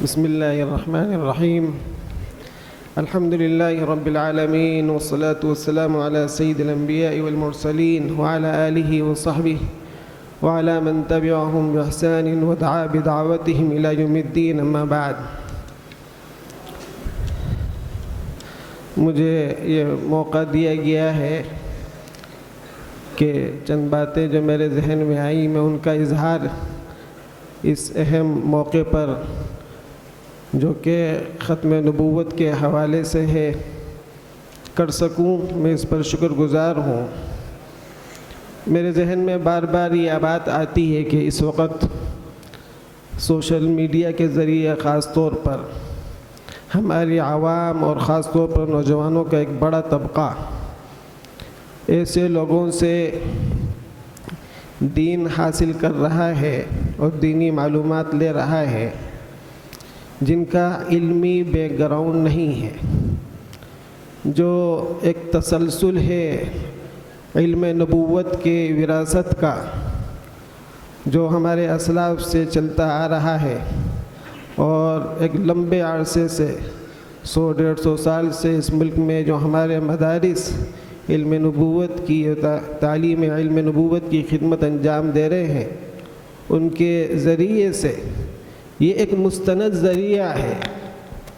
بسم الله الرحمن الرحيم. الحمد لله رب العالمين، والصلاة والسلام على سيد الأنبياء والمرسلين وعلى آله وصحبه وعلى من تبعهم بإحسان ودعا بدعوتهم إلى يوم الدين. أما بعد، مجھے یہ موقع دیا گیا ہے کہ چند باتیں جو میرے ذہن میں آئیں میں ان کا اظہار اس اہم موقع پر جو کہ ختم نبوت کے حوالے سے ہے کر سکوں. میں اس پر شکر گزار ہوں. میرے ذہن میں بار بار یہ بات آتی ہے کہ اس وقت سوشل میڈیا کے ذریعے خاص طور پر ہماری عوام اور خاص طور پر نوجوانوں کا ایک بڑا طبقہ ایسے لوگوں سے دین حاصل کر رہا ہے اور دینی معلومات لے رہا ہے جن کا علمی بیک گراؤنڈ نہیں ہے، جو ایک تسلسل ہے علم نبوت کے وراثت کا جو ہمارے اسلاف سے چلتا آ رہا ہے اور ایک لمبے عرصے سے 100-150 سال سے اس ملک میں جو ہمارے مدارس علم نبوت کی تعلیم علم نبوت کی خدمت انجام دے رہے ہیں، ان کے ذریعے سے یہ ایک مستند ذریعہ ہے،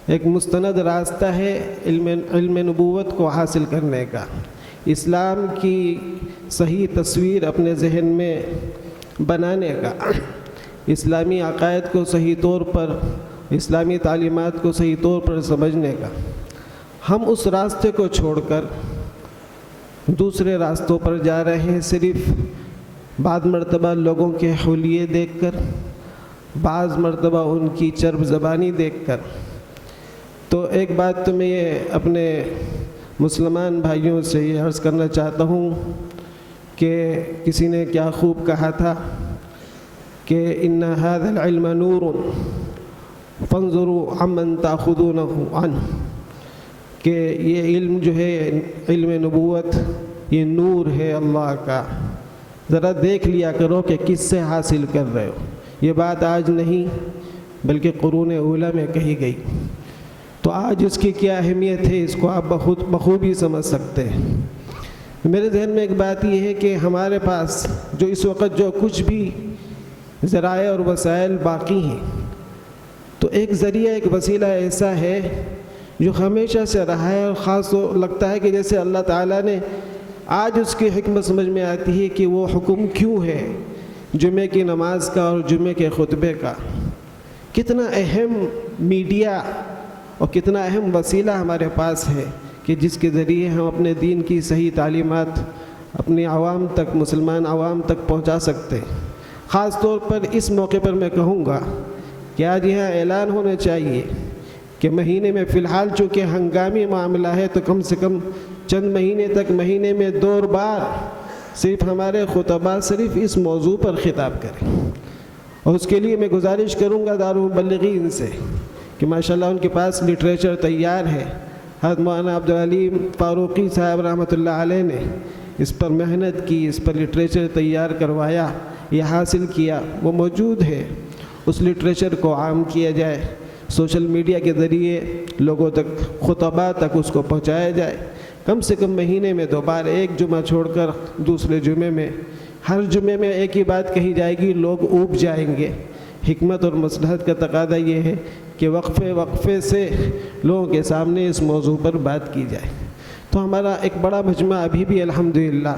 ایک مستند راستہ ہے علم نبوت کو حاصل کرنے کا، اسلام کی صحیح تصویر اپنے ذہن میں بنانے کا، اسلامی عقائد کو صحیح طور پر، اسلامی تعلیمات کو صحیح طور پر سمجھنے کا. ہم اس راستے کو چھوڑ کر دوسرے راستوں پر جا رہے ہیں، صرف بعض مرتبہ لوگوں کے حلیے دیکھ کر، بعض مرتبہ ان کی چرب زبانی دیکھ کر. تو ایک بات تو میں یہ اپنے مسلمان بھائیوں سے یہ عرض کرنا چاہتا ہوں کہ کسی نے کیا خوب کہا تھا کہ ان هذا العلم نور فانظروا عمن تاخذونه عنه، کہ یہ علم جو ہے علم نبوت یہ نور ہے اللہ کا، ذرا دیکھ لیا کرو کہ کس سے حاصل کر رہے ہو. یہ بات آج نہیں بلکہ قرون اولیٰ میں کہی گئی. تو آج اس کی کیا اہمیت ہے اس کو آپ بخوبی سمجھ سکتے ہیں. میرے ذہن میں ایک بات یہ ہے کہ ہمارے پاس جو اس وقت جو کچھ بھی ذرائع اور وسائل باقی ہیں، تو ایک ذریعہ ایک وسیلہ ایسا ہے جو ہمیشہ سے رہا ہے، اور خاص لگتا ہے کہ جیسے اللہ تعالیٰ نے آج اس کی حکمت سمجھ میں آتی ہے کہ وہ حکم کیوں ہے جمعے کی نماز کا اور جمعے کے خطبے کا. کتنا اہم میڈیا اور کتنا اہم وسیلہ ہمارے پاس ہے کہ جس کے ذریعے ہم اپنے دین کی صحیح تعلیمات اپنی عوام تک، مسلمان عوام تک پہنچا سکتے ہیں. خاص طور پر اس موقع پر میں کہوں گا کہ آج یہاں اعلان ہونا چاہیے کہ مہینے میں فی الحال چونکہ ہنگامی معاملہ ہے تو کم سے کم چند مہینے تک مہینے میں 2 بار صرف ہمارے خطباء صرف اس موضوع پر خطاب کریں. اور اس کے لیے میں گزارش کروں گا دارالمبلغین سے کہ ماشاءاللہ ان کے پاس لٹریچر تیار ہے. حضرت مولانا عبدالعلیم فاروقی صاحب رحمۃ اللہ علیہ نے اس پر محنت کی، اس پر لٹریچر تیار کروایا، یہ حاصل کیا، وہ موجود ہے. اس لٹریچر کو عام کیا جائے، سوشل میڈیا کے ذریعے لوگوں تک، خطباء تک اس کو پہنچایا جائے. کم سے کم مہینے میں 2 بار، ایک جمعہ چھوڑ کر دوسرے جمعے میں، ہر جمعے میں ایک ہی بات کہی جائے گی، لوگ اوب جائیں گے. حکمت اور مصلحت کا تقاضا یہ ہے کہ وقفے سے لوگوں کے سامنے اس موضوع پر بات کی جائے. تو ہمارا ایک بڑا مجمع ابھی بھی الحمدللہ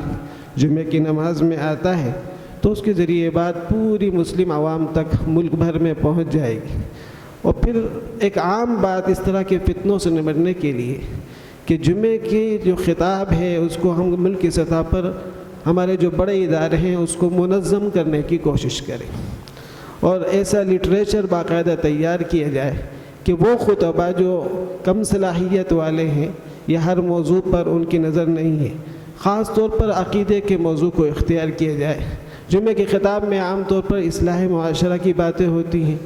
جمعے کی نماز میں آتا ہے، تو اس کے ذریعے بات پوری مسلم عوام تک ملک بھر میں پہنچ جائے گی. اور پھر ایک عام بات اس طرح کے فتنوں سے نمٹنے کے لیے کہ جمعے کی جو خطاب ہے اس کو ہم ملک کی سطح پر ہمارے جو بڑے ادارے ہیں اس کو منظم کرنے کی کوشش کریں، اور ایسا لٹریچر باقاعدہ تیار کیا جائے کہ وہ خطباء جو کم صلاحیت والے ہیں یا ہر موضوع پر ان کی نظر نہیں ہے، خاص طور پر عقیدے کے موضوع کو اختیار کیا جائے. جمعے کے خطاب میں عام طور پر اصلاح معاشرہ کی باتیں ہوتی ہیں،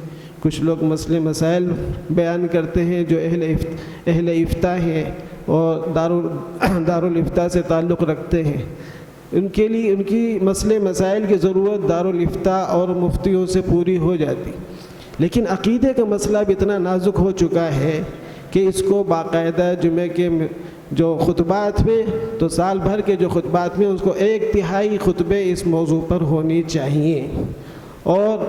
کچھ لوگ مسئلے مسائل بیان کرتے ہیں جو اہل افتاء ہیں اور دارالفتاء سے تعلق رکھتے ہیں. ان کے لیے ان کی مسئلے مسائل کی ضرورت دارالافتاء اور مفتیوں سے پوری ہو جاتی. لیکن عقیدے کا مسئلہ بھی اتنا نازک ہو چکا ہے کہ اس کو باقاعدہ جمعے کے جو خطبات میں تو سال بھر کے جو خطبات میں اس کو 1/3 خطبے اس موضوع پر ہونی چاہیے، اور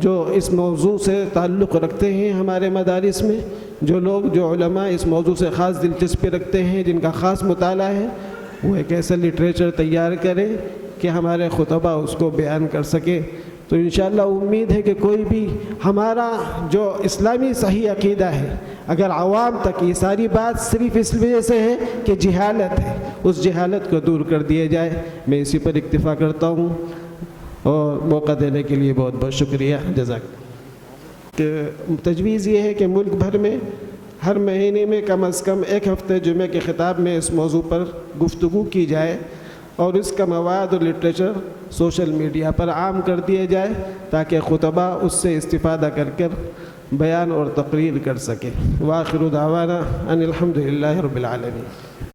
جو اس موضوع سے تعلق رکھتے ہیں ہمارے مدارس میں جو لوگ جو علماء اس موضوع سے خاص دلچسپی رکھتے ہیں، جن کا خاص مطالعہ ہے، وہ ایک ایسا لٹریچر تیار کریں کہ ہمارے خطبہ اس کو بیان کر سکیں۔ تو انشاءاللہ امید ہے کہ کوئی بھی ہمارا جو اسلامی صحیح عقیدہ ہے، اگر عوام تک یہ ساری بات صرف اس وجہ سے ہے کہ جہالت ہے، اس جہالت کو دور کر دیا جائے۔ میں اسی پر اکتفا کرتا ہوں، اور موقع دینے کے لیے بہت بہت شکریہ، جزاک۔ کہ تجویز یہ ہے کہ ملک بھر میں ہر مہینے میں کم از کم 1 ہفتے جمعہ کے خطاب میں اس موضوع پر گفتگو کی جائے، اور اس کا مواد اور لٹریچر سوشل میڈیا پر عام کر دیا جائے تاکہ خطبہ اس سے استفادہ کر بیان اور تقریر کر سکیں۔ وآخر دعوانا ان الحمدللہ رب العالمین۔